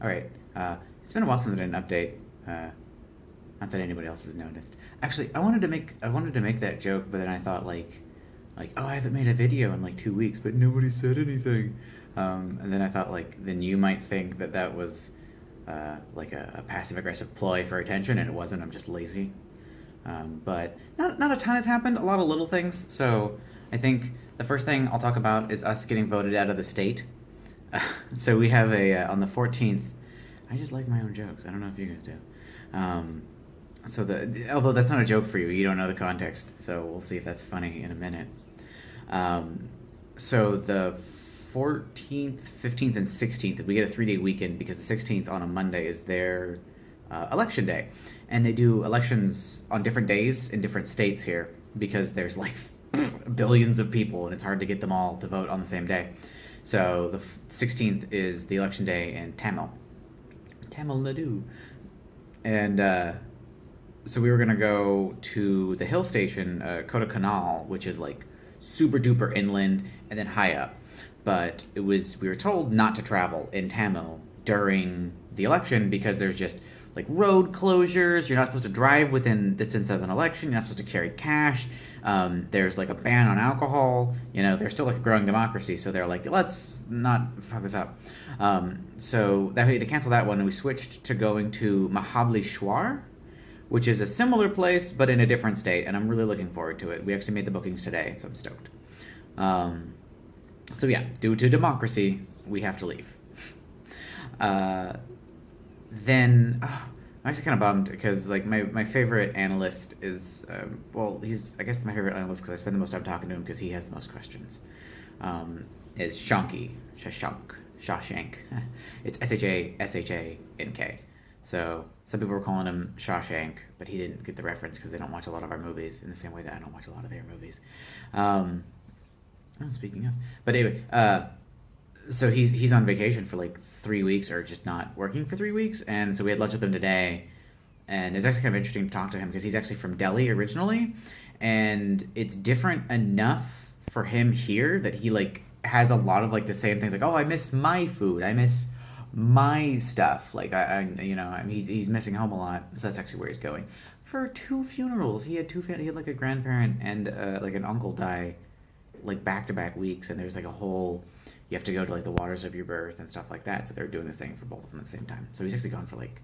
All right. It's been a while since I did an update. Not that anybody else has noticed. Actually, I wanted to make that joke, but then I thought like oh, I haven't made a video in like 2 weeks, but nobody said anything. And then I thought like then you might think that that was like a passive aggressive ploy for attention, and it wasn't. I'm just lazy. But not a ton has happened. A lot of little things. So I think the first thing I'll talk about is us getting voted out of the state. So we have a on the 14th. I just like my own jokes. I don't know if you guys do. Um, so the although that's not a joke for you, you don't know the context. So we'll see if that's funny in a minute. Um, so the 14th, 15th, and 16th, we get a 3-day weekend because the 16th on a Monday is their election day, and they do elections on different days in different states here because there's like billions of people and it's hard to get them all to vote on the same day. So the 16th is the election day in Tamil Nadu, and so we were gonna go to the hill station, Kodaikanal, which is like super duper inland and then high up. But we were told not to travel in Tamil during the election because there's just like road closures. You're not supposed to drive within distance of an election. You're not supposed to carry cash. There's like a ban on alcohol. They're still like a growing democracy, so they're like, let's not fuck this up. So that way they canceled that one, and we switched to going to Mahabaleshwar, which is a similar place but in a different state, and I'm really looking forward to it. We actually made the bookings today, so I'm stoked. So yeah, due to democracy, we have to leave. Uh, then I'm actually kind of bummed because like my favorite analyst is well, he's I guess my favorite analyst because I spend the most time talking to him because he has the most questions. Is Shawshank. It's Shashank. So some people were calling him Shawshank, but he didn't get the reference because they don't watch a lot of our movies in the same way that I don't watch a lot of their movies. Speaking of, but anyway, so he's on vacation for like 3 weeks or just not working for 3 weeks, and so we had lunch with him today, and it's actually kind of interesting to talk to him because he's actually from Delhi originally, and it's different enough for him here that he like has a lot of like the same things like, oh, I miss my food, I miss my stuff, like he's missing home a lot, so that's actually where he's going for 2 funerals. He had like a grandparent and like an uncle die like back to back weeks, and there's like a whole you have to go to like the waters of your birth and stuff like that. So they're doing this thing for both of them at the same time. So he's actually gone for like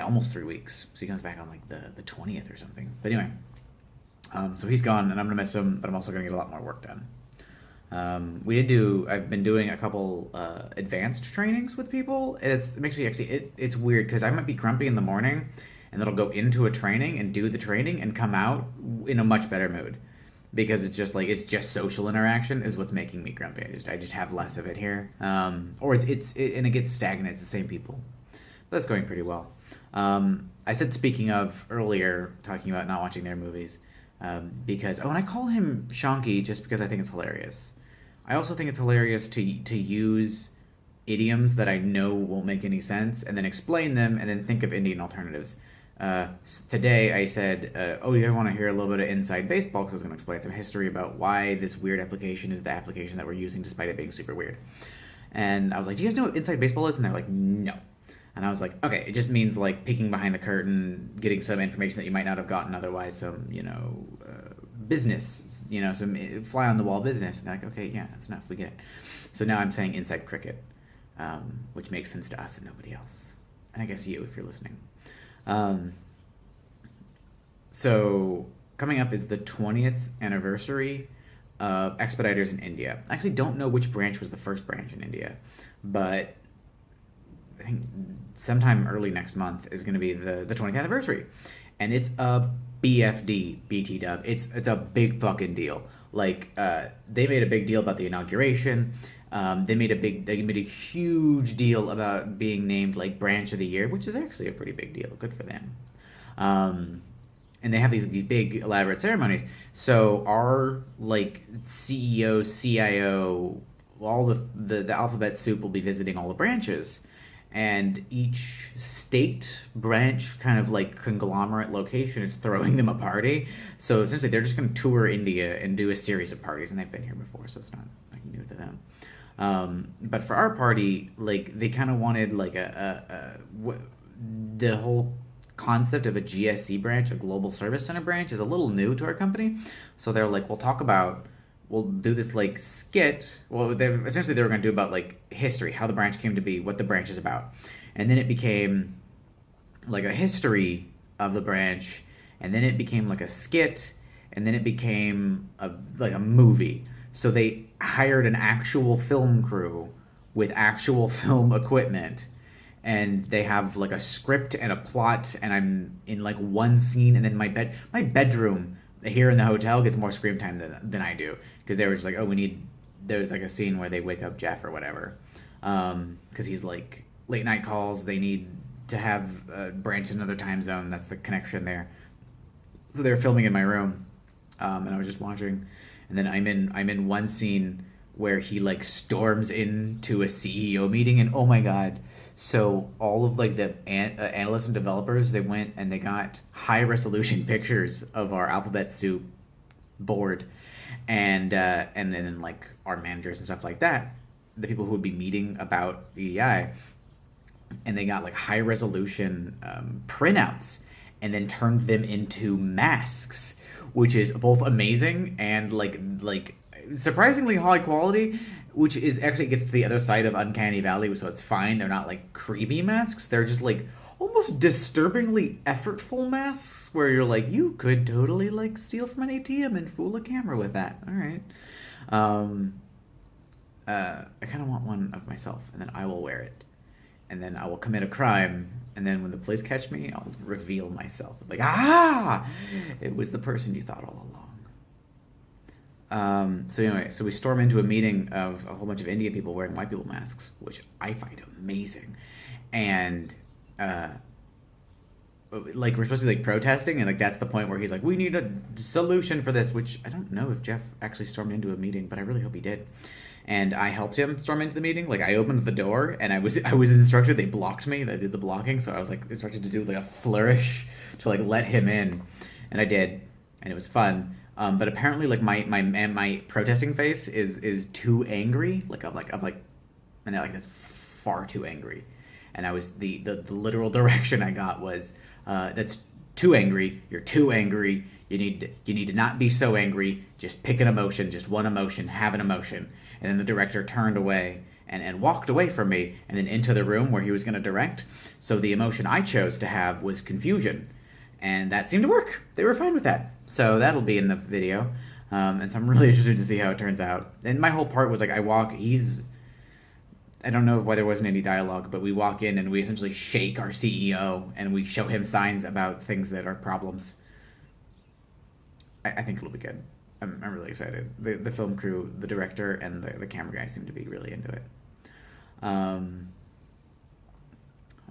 almost 3 weeks. So he comes back on like the 20th or something. But anyway, so he's gone, and I'm gonna miss him, but I'm also gonna get a lot more work done. I've been doing a couple advanced trainings with people. It makes me actually it's weird because I might be grumpy in the morning, and then I'll go into a training and do the training and come out in a much better mood because it's just social interaction is what's making me grumpy. I just have less of it here, or and it gets stagnant. It's the same people, but that's going pretty well. I said speaking of earlier talking about not watching their movies because and I call him Shanky just because I think it's hilarious. I also think it's hilarious to use idioms that I know won't make any sense and then explain them and then think of Indian alternatives. Today I said, oh, you want to hear a little bit of inside baseball because I was going to explain some history about why this weird application is the application that we're using despite it being super weird. And I was like, do you guys know what inside baseball is? And they're like, no. And I was like, okay, it just means like peeking behind the curtain, getting some information that you might not have gotten otherwise, some, business, some fly on the wall business. And they're like, okay, yeah, that's enough, we get it. So now I'm saying inside cricket, which makes sense to us and nobody else. And I guess you, if you're listening. So coming up is the 20th anniversary of Expeditors in India. I actually don't know which branch was the first branch in India, but I think sometime early next month is going to be the 20th anniversary, and it's a BFD BT dub. It's a big fucking deal. Like they made a big deal about the inauguration. They made a huge deal about being named like branch of the year, which is actually a pretty big deal. Good for them. And they have these big elaborate ceremonies. So our like CEO, CIO, all the alphabet soup will be visiting all the branches, and each state branch kind of like conglomerate location is throwing them a party. So essentially they're just going to tour India and do a series of parties, and they've been here before, so it's not like new to them. But for our party, like they kind of wanted like the whole concept of a GSC branch, a Global Service Center branch, is a little new to our company. So they're like, we'll do this like skit. Well, essentially they were going to do about like history, how the branch came to be, what the branch is about, and then it became like a history of the branch, and then it became like a skit, and then it became like a movie. So they hired an actual film crew with actual film equipment, and they have like a script and a plot, and I'm in like one scene, and then my bedroom here in the hotel gets more screen time than I do, because they were just like, oh, there's like a scene where they wake up Jeff or whatever, because he's like late night calls, they need to have a branch in another time zone, that's the connection there. So they were filming in my room, and I was just watching, and then I'm in one scene where he like storms into a CEO meeting, and oh my god. So all of like the analysts and developers, they went and they got high resolution pictures of our alphabet soup board, and then like our managers and stuff like that, the people who would be meeting about EDI, and they got like high resolution printouts, and then turned them into masks, which is both amazing and like surprisingly high quality, which is actually gets to the other side of Uncanny Valley, so it's fine. They're not like creepy masks. They're just like almost disturbingly effortful masks where you're like, you could totally like steal from an ATM and fool a camera with that. All right. I kind of want one of myself, and then I will wear it, and then I will commit a crime, and then when the police catch me, I'll reveal myself. Like, it was the person you thought all along. So anyway, so we storm into a meeting of a whole bunch of Indian people wearing white people masks, which I find amazing. And, like, we're supposed to be, like, protesting, and, like, that's the point where he's like, we need a solution for this, which I don't know if Jeff actually stormed into a meeting, but I really hope he did. And I helped him storm into the meeting. Like, I opened the door, and I was instructed, they blocked me, they did the blocking, so I was, like, instructed to do, like, a flourish to, like, let him in. And I did, and it was fun. But apparently, like my protesting face is too angry. Like I'm like, and they're like, that's far too angry. And I was the literal direction I got was, that's too angry. You're too angry. You need to not be so angry. Just pick an emotion, just one emotion. Have an emotion. And then the director turned away and walked away from me, and then into the room where he was going to direct. So the emotion I chose to have was confusion. And that seemed to work. They were fine with that. So that'll be in the video. And so I'm really interested to see how it turns out. And my whole part was like, I don't know why there wasn't any dialogue, but we walk in and we essentially shake our CEO and we show him signs about things that are problems. I think it'll be good. I'm really excited. The film crew, the director, and the camera guy seem to be really into it. What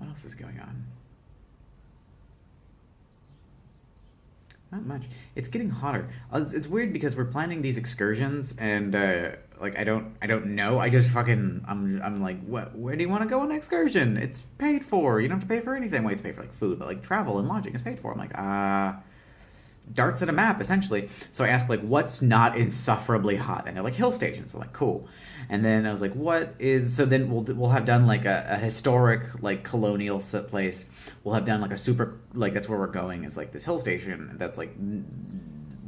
else is going on? Not much. It's getting hotter. It's weird because we're planning these excursions, and like I don't know. I just fucking I'm like, what? Where do you want to go on an excursion? It's paid for. You don't have to pay for anything. Well, you have to pay for like food, but like travel and lodging is paid for. I'm like, darts at a map essentially. So I asked like, what's not insufferably hot? And they're like, hill stations. I'm like, cool. And then I was like, what is? So then we'll have done like a historic like colonial place. We'll have done like a super, like that's where we're going, is like this hill station that's like, I'm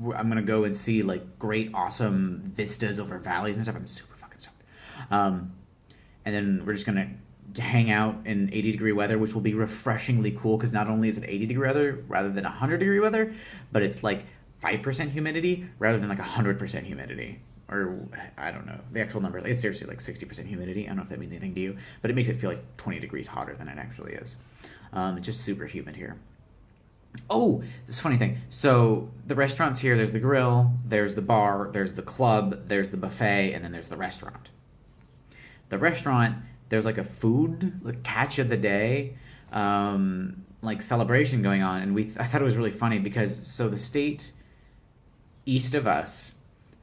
gonna go and see like great awesome vistas over valleys and stuff. I'm super fucking stoked. And then we're just gonna hang out in 80-degree weather, which will be refreshingly cool, because not only is it 80-degree weather rather than 100-degree weather, but it's like 5% humidity rather than like 100% humidity. Or I don't know the actual number. It's seriously like 60% humidity. I don't know if that means anything to you, but it makes it feel like 20 degrees hotter than it actually is. It's just super humid here. Oh, this funny thing. So the restaurants here, there's the grill, there's the bar, there's the club, there's the buffet, and then there's the restaurant. The restaurant, there's like a food like catch of the day, like celebration going on, and I thought it was really funny because so the state east of us,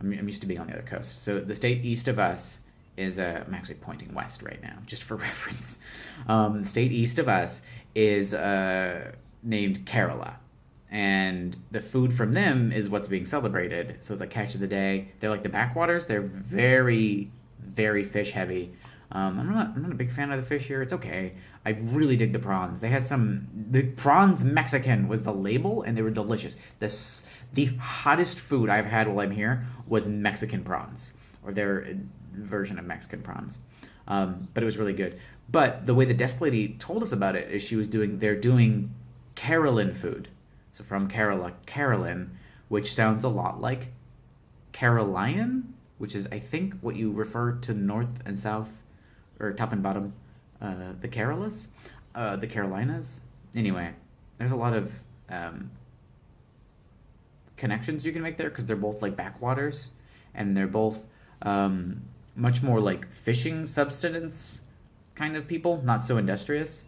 I'm used to being on the other coast. So the state east of us is I'm actually pointing west right now, just for reference. The state east of us is named Kerala, and the food from them is what's being celebrated. So it's like catch of the day. They're like the backwaters. They're very, very fish heavy. I'm not a big fan of the fish here. It's okay. I really dig the prawns. They had the prawns Mexican was the label, and they were delicious. The hottest food I've had while I'm here was Mexican prawns, or their version of Mexican prawns. But it was really good. But the way the desk lady told us about it is they're doing Carolyn food. So from Kerala, Carolyn, which sounds a lot like Carolian, which is, I think, what you refer to north and south, or top and bottom, the Carolas, the Carolinas. Anyway, there's a lot of connections you can make there because they're both like backwaters, and they're both much more like fishing subsistence kind of people, not so industrious.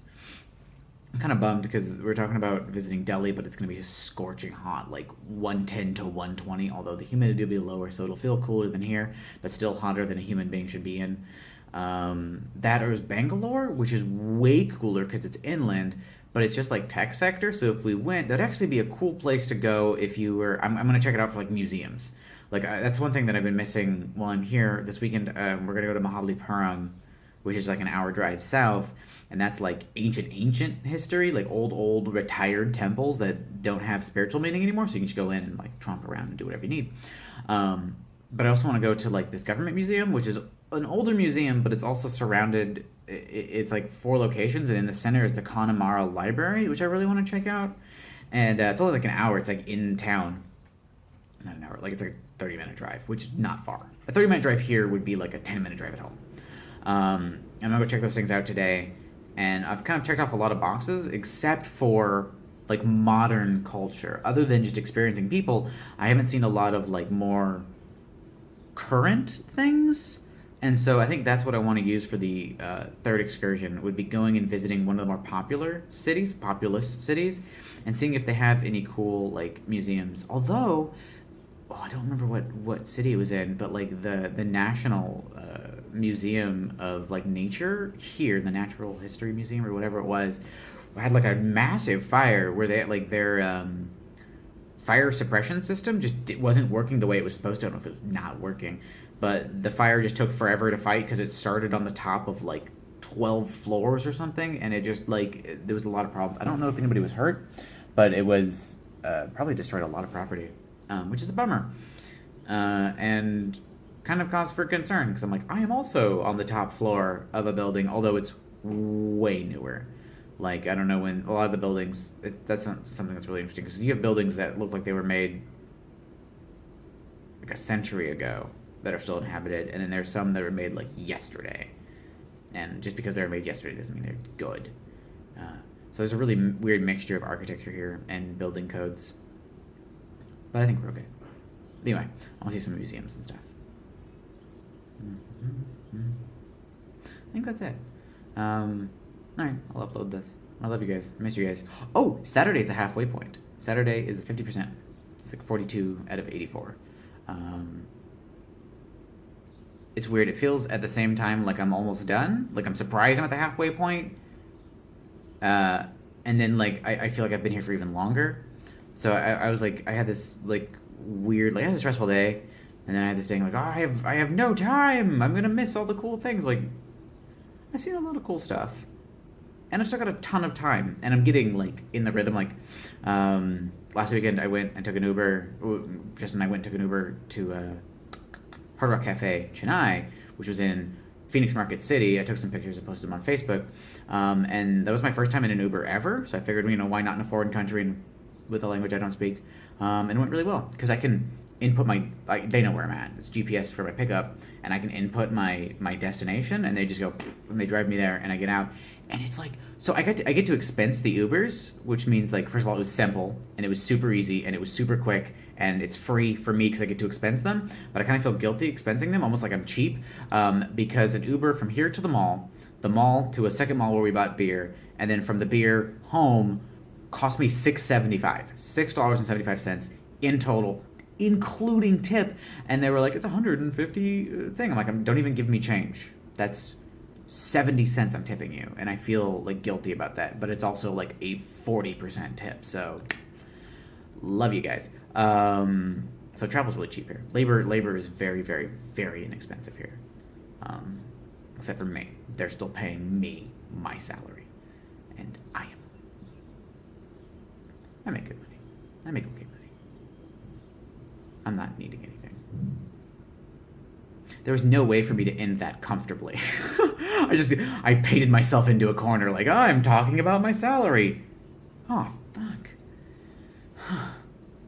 I'm kind of bummed because we're talking about visiting Delhi, but it's going to be scorching hot, like 110 to 120, although the humidity will be lower, so it'll feel cooler than here, but still hotter than a human being should be in. That is Bangalore, which is way cooler because it's inland, but it's just like tech sector. So if we went, that'd actually be a cool place to go if you were. I'm going to check it out for like museums. Like that's one thing that I've been missing while I'm here this weekend. We're going to go to Mahabalipuram, which is like an hour drive south, and that's like ancient history, like old retired temples that don't have spiritual meaning anymore. So you can just go in and like tromp around and do whatever you need. But I also want to go to like this government museum, which is an older museum, but it's also surrounded. It's like 4 locations, and in the center is the Connemara Library, which I really want to check out. And it's only like an hour. It's like in town. Not an hour. Like it's like a 30-minute drive, which is not far. A 30-minute drive here would be like a 10-minute drive at home. I'm gonna go check those things out today, and I've kind of checked off a lot of boxes, except for like modern culture. Other than just experiencing people, I haven't seen a lot of like more current things. And so I think that's what I want to use for the third excursion, would be going and visiting one of the more populous cities, and seeing if they have any cool like museums. Although, I don't remember what city it was in, but like the National Museum of like Nature here, the Natural History Museum or whatever it was, had like a massive fire where they like their fire suppression system it wasn't working the way it was supposed to. I don't know if it was not working, but the fire just took forever to fight because it started on the top of like 12 floors or something, and it just like there was a lot of problems. I don't know if anybody was hurt, but it was probably destroyed a lot of property, which is a bummer, and kind of cause for concern because I'm like, I am also on the top floor of a building, although it's way newer. Like, I don't know when a lot of the buildings, that's something that's really interesting because you have buildings that look like they were made like a century ago that are still inhabited, and then there's some that were made like yesterday. And just because they were made yesterday doesn't mean they're good. So there's a really weird mixture of architecture here and building codes. But I think we're okay. Anyway, I want to see some museums and stuff. I think that's it. Alright, I'll upload this. I love you guys. I miss you guys. Oh, Saturday's the halfway point. Saturday is the 50%. It's like 42 out of 84. It's weird. It feels at the same time like I'm almost done. Like I'm surprised I'm at the halfway point. And then like I feel like I've been here for even longer. So I was like, I had this like weird, like I had a stressful day. And then I had this thing like, oh, I have no time. I'm gonna miss all the cool things. Like, I've seen a lot of cool stuff, and I've still got a ton of time. And I'm getting like in the rhythm. Like, last weekend I went and took an Uber. Justin and I went and took an Uber to Hard Rock Cafe, Chennai, which was in Phoenix Market City. I took some pictures and posted them on Facebook. And that was my first time in an Uber ever. So I figured, why not in a foreign country and with a language I don't speak? And it went really well because I can input they know where I'm at. It's GPS for my pickup, and I can input my destination, and they just go and they drive me there, and I get out, and it's like, so I get to expense the Ubers, which means like, first of all, it was simple and it was super easy and it was super quick and it's free for me because I get to expense them, but I kind of feel guilty expensing them, almost like I'm cheap, because an Uber from here to the mall to a second mall where we bought beer, and then from the beer home cost me $6.75 in total, including tip. And they were like, it's 150 thing. I'm like, don't even give me change. That's 70 cents I'm tipping you, and I feel like guilty about that, but it's also like a 40% tip. So love you guys. So travel's really cheap here. Labor is very, very, very inexpensive here. Except for me. They're still paying me my salary. And I make good money. I make okay money. I'm not needing anything. There was no way for me to end that comfortably. I painted myself into a corner like, oh, I'm talking about my salary. Oh, fuck.